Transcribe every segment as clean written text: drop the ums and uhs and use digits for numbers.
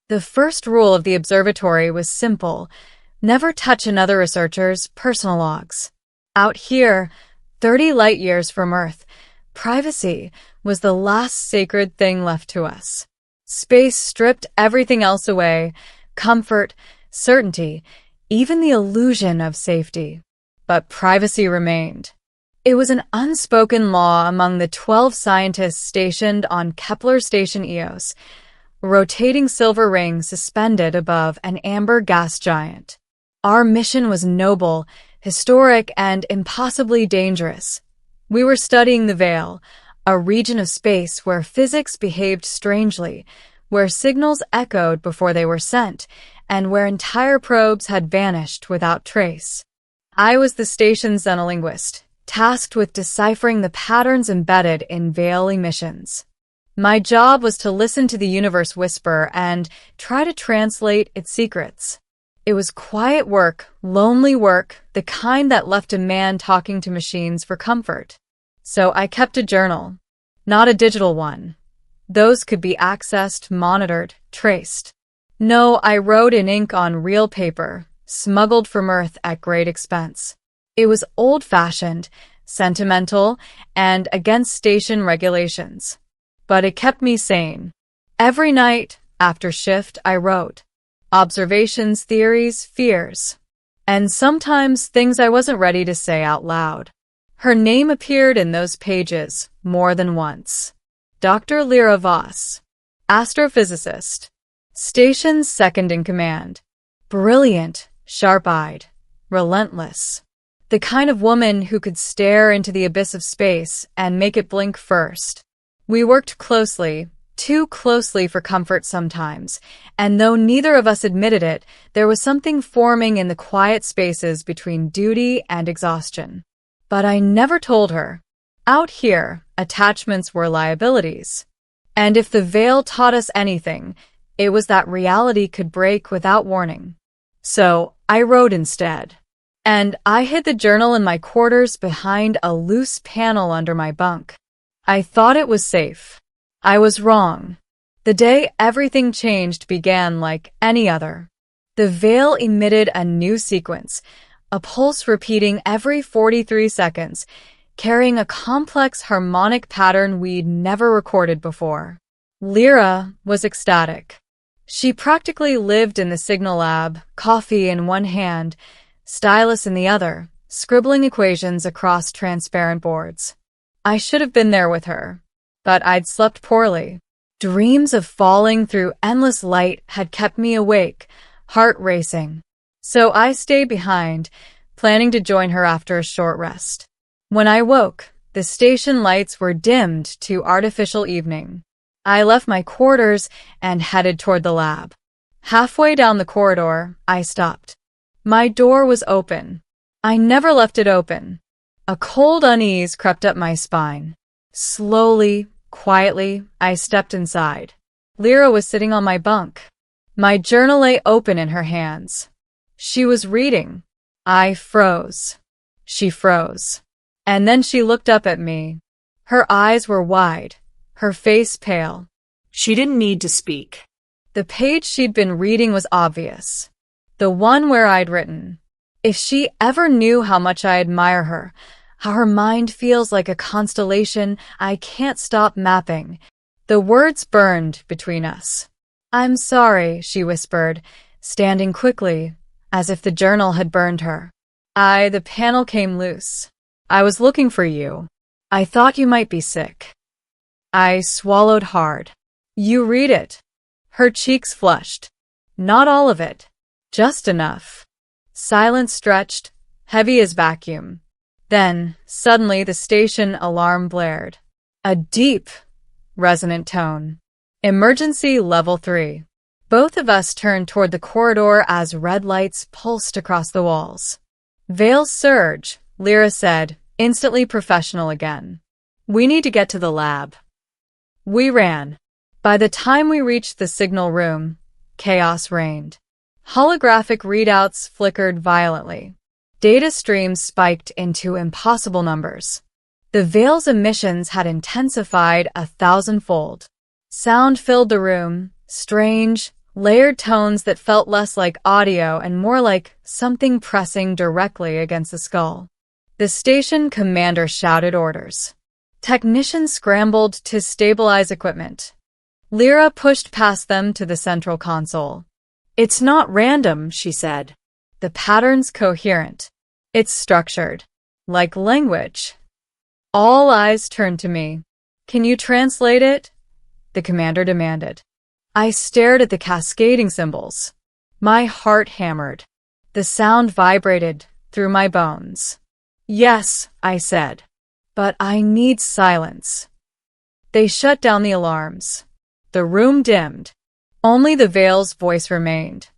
The first rule of the observatory was simple: never touch another researcher's personal logs. Out here, 30 light years from Earth, privacy was the last sacred thing left to us. Space stripped everything else away: comfort, certainty, even the illusion of safety. But privacy remained. It was an unspoken law among the 12 scientists stationed on Kepler Station Eos, a rotating silver ring suspended above an amber gas giant. Our mission was noble, historic, and impossibly dangerous. We were studying the Veil, a region of space where physics behaved strangely, where signals echoed before they were sent, and where entire probes had vanished without trace. I was the station's xenolinguist, tasked with deciphering the patterns embedded in Veil emissions. My job was to listen to the universe whisper and try to translate its secrets. It was quiet work, lonely work, the kind that left a man talking to machines for comfort. So I kept a journal. Not a digital one. Those could be accessed, monitored, traced. No, I wrote in ink on real paper, smuggled from Earth at great expense. It was old-fashioned, sentimental, and against station regulations. But it kept me sane. Every night, after shift, I wrote. Observations, theories, fears. And sometimes things I wasn't ready to say out loud. Her name appeared in those pages more than once. Dr. Lyra Voss, astrophysicist, station's second in command. Brilliant, sharp-eyed, relentless. The kind of woman who could stare into the abyss of space and make it blink first. We worked closely, too closely for comfort sometimes, and though neither of us admitted it, there was something forming in the quiet spaces between duty and exhaustion. But I never told her. Out here, attachments were liabilities. And if the Veil taught us anything, it was that reality could break without warning. So I wrote instead. And I hid the journal in my quarters behind a loose panel under my bunk. I thought it was safe. I was wrong. The day everything changed began like any other. The Veil emitted a new sequence, a pulse repeating every 43 seconds, carrying a complex harmonic pattern we'd never recorded before. Lyra was ecstatic. She practically lived in the signal lab, coffee in one hand, stylus in the other, scribbling equations across transparent boards. I should have been there with her, but I'd slept poorly. Dreams of falling through endless light had kept me awake, heart racing. So I stayed behind, planning to join her after a short rest. When I woke, the station lights were dimmed to artificial evening. I left my quarters and headed toward the lab. Halfway down the corridor, I stopped. My door was open. I never left it open. A cold unease crept up my spine. Slowly, quietly, I stepped inside. Lyra was sitting on my bunk. My journal lay open in her hands. She was reading. I froze. She froze. And then she looked up at me. Her eyes were wide, her face pale. She didn't need to speak. The page she'd been reading was obvious. The one where I'd written. If she ever knew how much I admire her, how her mind feels like a constellation I can't stop mapping. The words burned between us. I'm sorry, she whispered, standing quickly, as if the journal had burned her. The panel came loose. I was looking for you. I thought you might be sick. I swallowed hard. You read it. Her cheeks flushed. Not all of it. Just enough. Silence stretched, heavy as vacuum. Then, suddenly, the station alarm blared. A deep, resonant tone. Emergency level 3. Both of us turned toward the corridor as red lights pulsed across the walls. Veil surge, Lyra said, instantly professional again. We need to get to the lab. We ran. By the time we reached the signal room, chaos reigned. Holographic readouts flickered violently. Data streams spiked into impossible numbers. The Veil's emissions had intensified 1,000-fold. Sound filled the room, strange, layered tones that felt less like audio and more like something pressing directly against the skull. The station commander shouted orders. Technicians scrambled to stabilize equipment. Lyra pushed past them to the central console. "It's not random," she said. "The pattern's coherent. It's structured. Like language." All eyes turned to me. "Can you translate it?" the commander demanded. I stared at the cascading symbols. My heart hammered. The sound vibrated through my bones. "Yes," I said, "but I need silence." They shut down the alarms. The room dimmed. Only the veil's voice remained.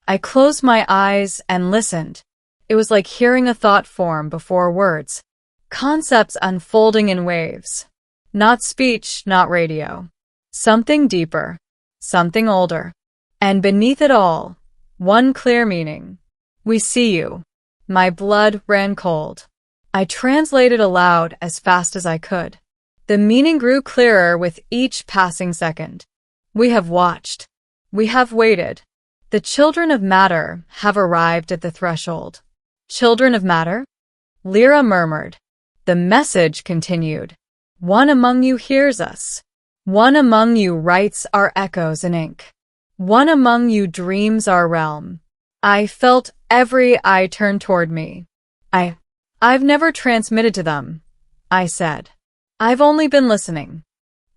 I closed my eyes and listened. It was like hearing a thought form before words. Concepts unfolding in waves. Not speech, not radio. Something deeper. Something older. And beneath it all, one clear meaning. "We see you." My blood ran cold. I translated aloud as fast as I could. The meaning grew clearer with each passing second. "We have watched. We have waited. The children of matter have arrived at the threshold." "Children of matter?" Lyra murmured. The message continued. "One among you hears us. One among you writes our echoes in ink. One among you dreams our realm." I felt every eye turn toward me. I've never transmitted to them," I said. "I've only been listening."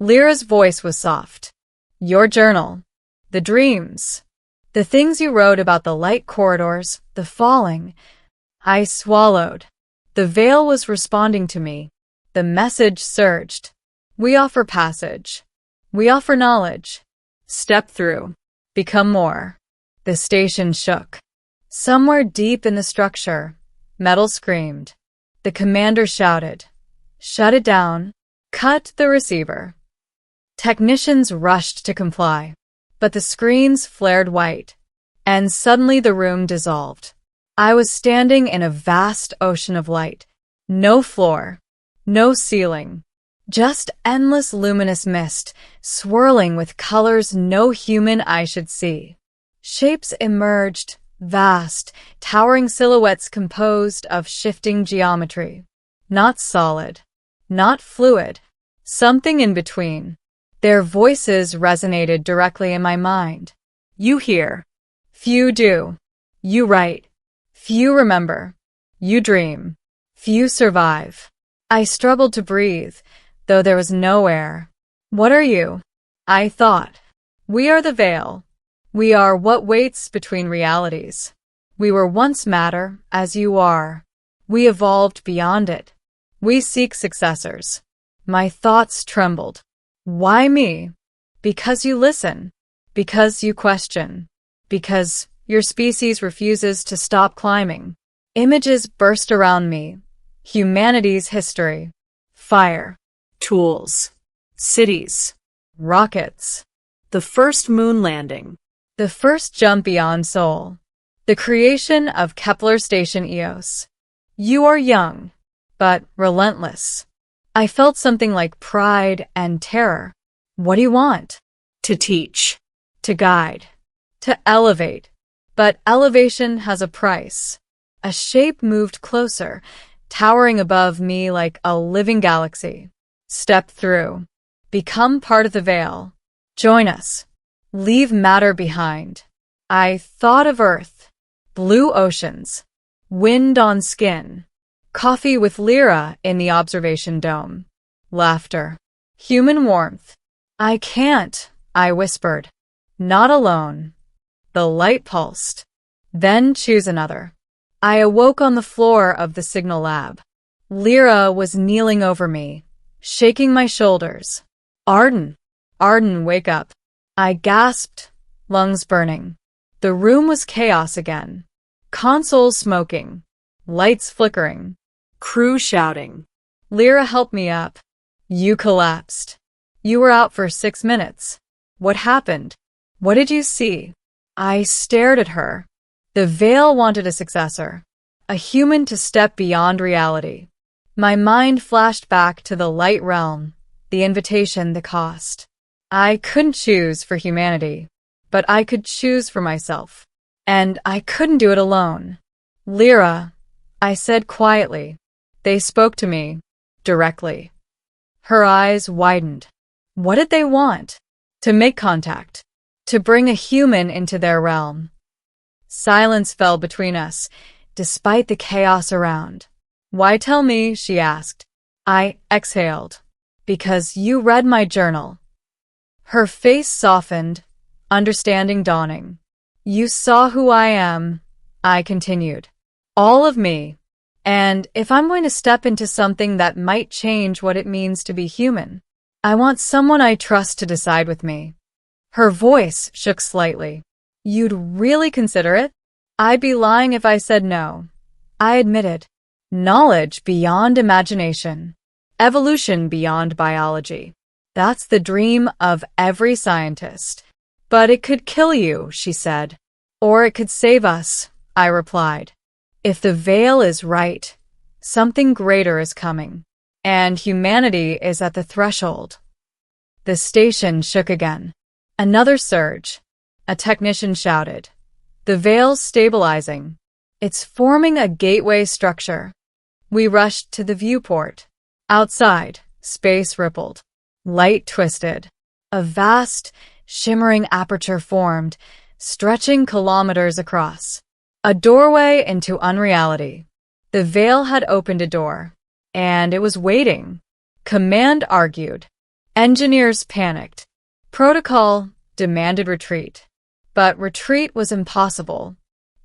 Lyra's voice was soft. "Your journal. The dreams. The things you wrote about the light corridors, the falling." I swallowed. The veil was responding to me. The message surged. "We offer passage. We offer knowledge. Step through. Become more." The station shook. Somewhere deep in the structure, metal screamed. The commander shouted, "Shut it down. Cut the receiver." Technicians rushed to comply, but the screens flared white, and suddenly the room dissolved. I was standing in a vast ocean of light. No floor, no ceiling, just endless luminous mist, swirling with colors no human eye should see. Shapes emerged, vast, towering silhouettes composed of shifting geometry. Not solid, not fluid, something in between. Their voices resonated directly in my mind. "You hear. Few do. You write. Few remember. You dream. Few survive." I struggled to breathe, though there was no air. "What are you?" I thought. "We are the veil. We are what waits between realities. We were once matter, as you are. We evolved beyond it. We seek successors." My thoughts trembled. "Why me?" "Because you listen. Because you question. Because your species refuses to stop climbing." Images burst around me. Humanity's history. Fire. Tools. Cities. Rockets. The first moon landing. The first jump beyond Sol. The creation of Kepler Station EOS. You are young, but relentless. I felt something like pride and terror. What do you want? To teach. To guide. To elevate. But elevation has a price. A shape moved closer, towering above me like a living galaxy. Step through. Become part of the veil. Join us. Leave matter behind. I thought of Earth. Blue oceans. Wind on skin. Coffee with Lyra in the observation dome. Laughter. Human warmth. "I can't," I whispered. "Not alone." The light pulsed. "Then choose another." I awoke on the floor of the signal lab. Lyra was kneeling over me, shaking my shoulders. Arden, wake up." I gasped, lungs burning. The room was chaos again. Consoles smoking. Lights flickering. Crew shouting. Lyra helped me up. "You collapsed. You were out for 6 minutes. What happened? What did you see?" I stared at her. The veil wanted a successor, a human to step beyond reality. My mind flashed back to the light realm, the invitation, the cost. I couldn't choose for humanity. but I could choose for myself. And I couldn't do it alone. Lyra, I said quietly. They spoke to me, directly. Her eyes widened. What did they want? To make contact. To bring a human into their realm. Silence fell between us, despite the chaos around. Why tell me? She asked. I exhaled. Because you read my journal. Her face softened, understanding dawning. You saw who I am, I continued. All of me. And if I'm going to step into something that might change what it means to be human, I want someone I trust to decide with me. Her voice shook slightly. You'd really consider it? I'd be lying if I said no. I admitted. Knowledge beyond imagination. Evolution beyond biology. That's the dream of every scientist. But it could kill you, she said. Or it could save us, I replied. If the veil is right, something greater is coming. And humanity is at the threshold. The station shook again. Another surge. A technician shouted. The veil's stabilizing. It's forming a gateway structure. We rushed to the viewport. Outside, space rippled. Light twisted. A vast, shimmering aperture formed, stretching kilometers across. A doorway into unreality. The veil had opened a door, and it was waiting. Command argued. Engineers panicked. Protocol demanded retreat. But retreat was impossible.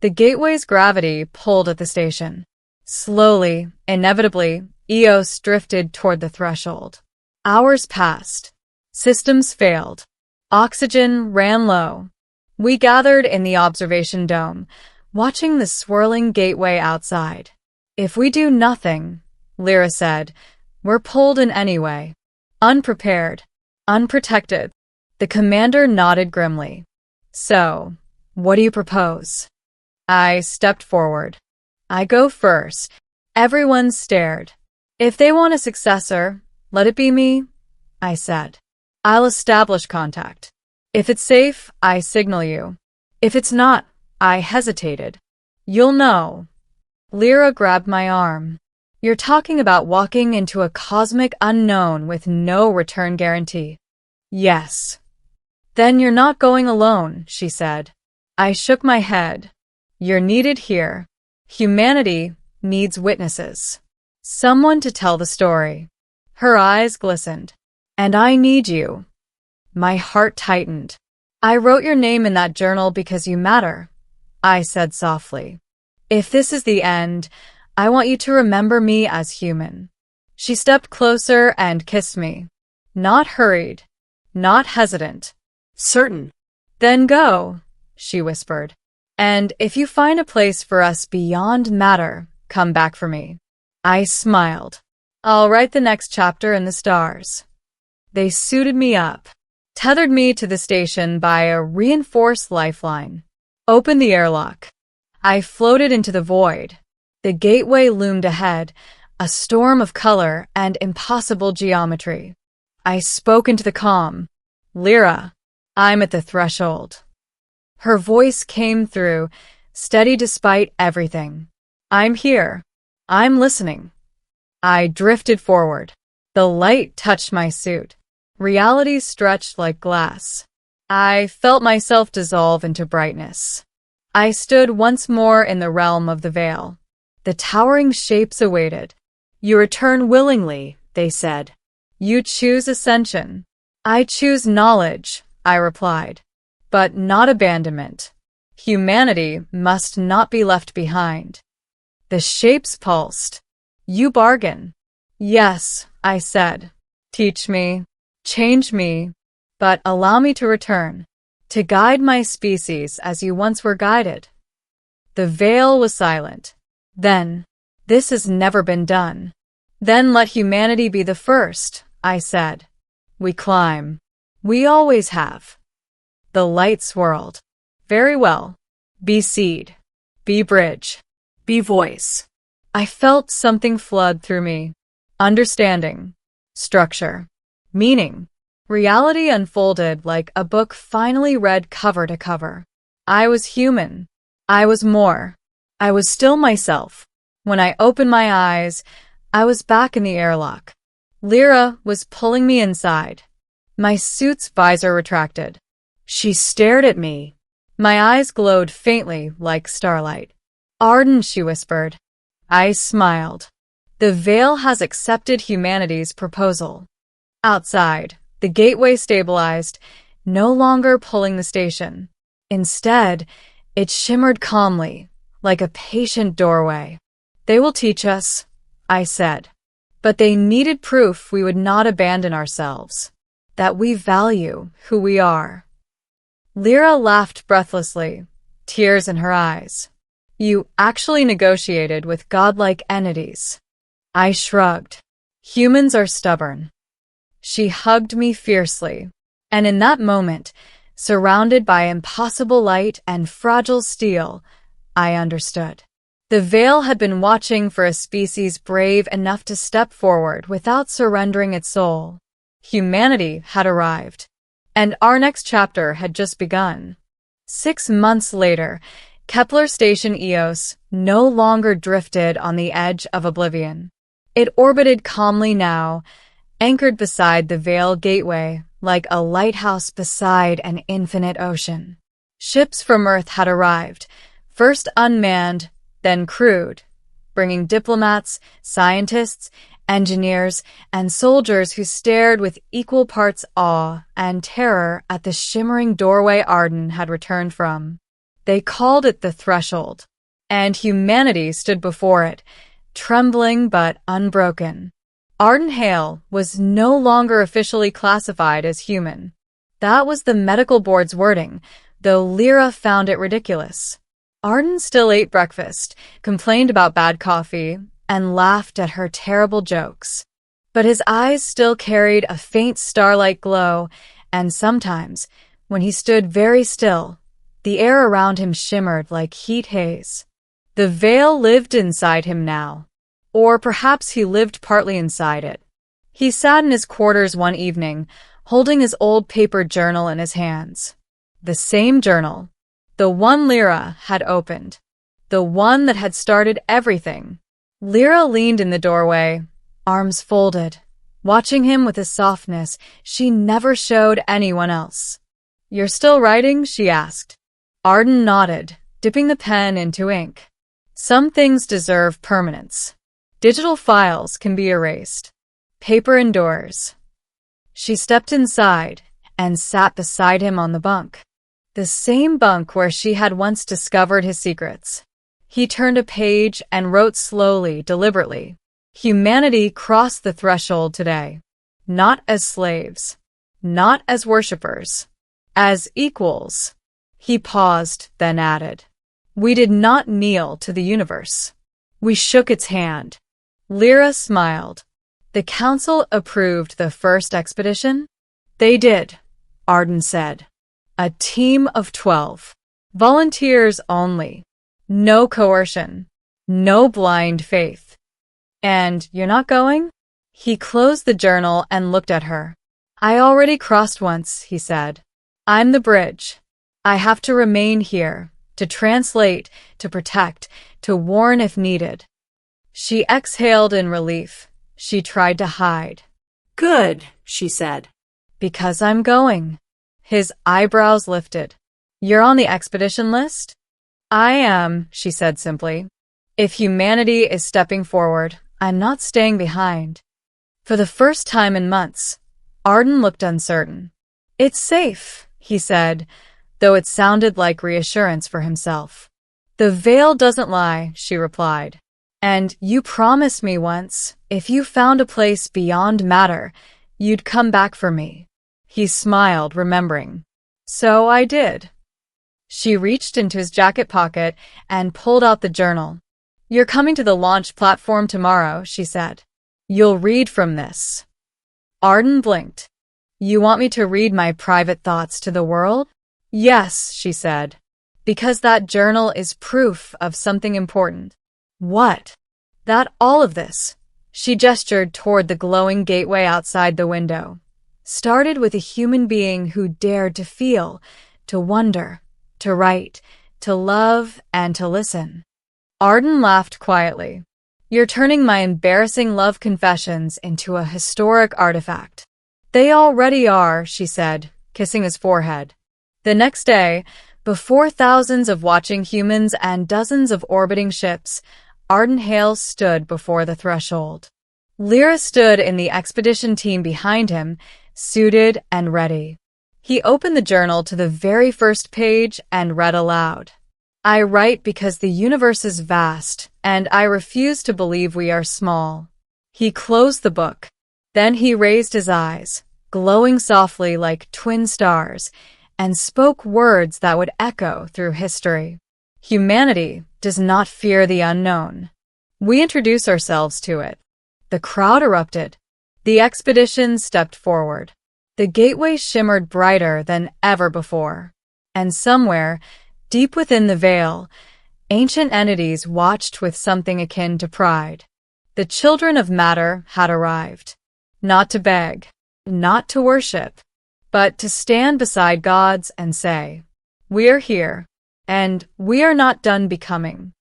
The gateway's gravity pulled at the station. Slowly, inevitably, EOS drifted toward the threshold. Hours passed. Systems failed. Oxygen ran low. We gathered in the observation dome, watching the swirling gateway outside. If we do nothing, Lyra said, we're pulled in anyway. Unprepared. Unprotected. The commander nodded grimly. So, what do you propose? I stepped forward. I go first. Everyone stared. If they want a successor, let it be me, I said. I'll establish contact. If it's safe, I signal you. If it's not, I hesitated. You'll know. Lyra grabbed my arm. You're talking about walking into a cosmic unknown with no return guarantee. Yes. Then you're not going alone, she said. I shook my head. You're needed here. Humanity needs witnesses. Someone to tell the story. Her eyes glistened. And I need you. My heart tightened. I wrote your name in that journal because you matter, I said softly. If this is the end, I want you to remember me as human. She stepped closer and kissed me. Not hurried. Not hesitant. Certain. Then go, she whispered. And if you find a place for us beyond matter, come back for me. I smiled. I'll write the next chapter in the stars. They suited me up, tethered me to the station by a reinforced lifeline. Opened the airlock. I floated into the void. The gateway loomed ahead, a storm of color and impossible geometry. I spoke into the calm. Lyra, I'm at the threshold. Her voice came through, steady despite everything. I'm here. I'm listening. I drifted forward. The light touched my suit. Reality stretched like glass. I felt myself dissolve into brightness. I stood once more in the realm of the veil. The towering shapes awaited. You return willingly, they said. You choose ascension. I choose knowledge, I replied. But not abandonment. Humanity must not be left behind. The shapes pulsed. You bargain. Yes, I said. Teach me. Change me. But allow me to return. To guide my species as you once were guided. The veil was silent. Then, this has never been done. Then let humanity be the first, I said. We climb. We always have. The light swirled. Very well. Be seed. Be bridge. Be voice. I felt something flood through me. Understanding. Structure. Meaning. Reality unfolded like a book finally read cover to cover. I was human. I was more. I was still myself. When I opened my eyes, I was back in the airlock. Lyra was pulling me inside. My suit's visor retracted. She stared at me. My eyes glowed faintly like starlight. "Arden," she whispered. I smiled. "The Veil has accepted humanity's proposal." Outside, the gateway stabilized, no longer pulling the station. Instead, it shimmered calmly, like a patient doorway. "They will teach us," I said. But they needed proof we would not abandon ourselves, that we value who we are. Lyra laughed breathlessly, tears in her eyes. "You actually negotiated with godlike entities." I shrugged. "Humans are stubborn." She hugged me fiercely, and in that moment, surrounded by impossible light and fragile steel, I understood. The Veil had been watching for a species brave enough to step forward without surrendering its soul. Humanity had arrived, and our next chapter had just begun. 6 months later, Kepler Station Eos no longer drifted on the edge of oblivion. It orbited calmly now, anchored beside the Veil Gateway like a lighthouse beside an infinite ocean. Ships from Earth had arrived, first unmanned, then crewed, bringing diplomats, scientists, engineers, and soldiers who stared with equal parts awe and terror at the shimmering doorway Arden had returned from. They called it the Threshold, and humanity stood before it, trembling but unbroken. Arden Hale was no longer officially classified as human. That was the medical board's wording, though Lyra found it ridiculous. Arden still ate breakfast, complained about bad coffee, and laughed at her terrible jokes. But his eyes still carried a faint starlight glow, and sometimes, when he stood very still, the air around him shimmered like heat haze. The Veil lived inside him now. Or perhaps he lived partly inside it. He sat in his quarters one evening, holding his old paper journal in his hands. The same journal. The one Lyra had opened. The one that had started everything. Lyra leaned in the doorway, arms folded, watching him with a softness she never showed anyone else. "You're still writing?" she asked. Arden nodded, dipping the pen into ink. "Some things deserve permanence. Digital files can be erased. Paper endures." She stepped inside and sat beside him on the bunk. The same bunk where she had once discovered his secrets. He turned a page and wrote slowly, deliberately. Humanity crossed the threshold today. Not as slaves. Not as worshippers. As equals. He paused, then added, "We did not kneel to the universe. We shook its hand." Lyra smiled. "The council approved the first expedition?" "They did," Arden said. "A team of 12. Volunteers only. No coercion. No blind faith." "And you're not going?" He closed the journal and looked at her. "I already crossed once," he said. "I'm the bridge. I have to remain here, to translate, to protect, to warn if needed." She exhaled in relief. She tried to hide. "Good," she said. "Because I'm going." His eyebrows lifted. "You're on the expedition list?" "I am," she said simply. "If humanity is stepping forward, I'm not staying behind." For the first time in months, Arden looked uncertain. "It's safe," he said, though it sounded like reassurance for himself. "The Veil doesn't lie," she replied. "And you promised me once, if you found a place beyond matter, you'd come back for me." He smiled, remembering. "So I did." She reached into his jacket pocket and pulled out the journal. "You're coming to the launch platform tomorrow," she said. "You'll read from this." Arden blinked. "You want me to read my private thoughts to the world?" "Yes," she said, "because that journal is proof of something important." "What?" "That all of this." She gestured toward the glowing gateway outside the window. started with a human being who dared to feel, to wonder, to write, to love, and to listen. Arden laughed quietly. "You're turning my embarrassing love confessions into a historic artifact." "They already are," she said, kissing his forehead. The next day, before thousands of watching humans and dozens of orbiting ships, Arden Hales stood before the threshold. Lyra stood in the expedition team behind him, suited and ready. He opened the journal to the very first page and read aloud. "I write because the universe is vast, and I refuse to believe we are small." He closed the book. Then he raised his eyes, glowing softly like twin stars, and spoke words that would echo through history. "Humanity does not fear the unknown. We introduce ourselves to it." The crowd erupted. The expedition stepped forward. The gateway shimmered brighter than ever before. And somewhere, deep within the veil, ancient entities watched with something akin to pride. The children of matter had arrived. Not to beg, not to worship, but to stand beside gods and say, "We are here, and we are not done becoming."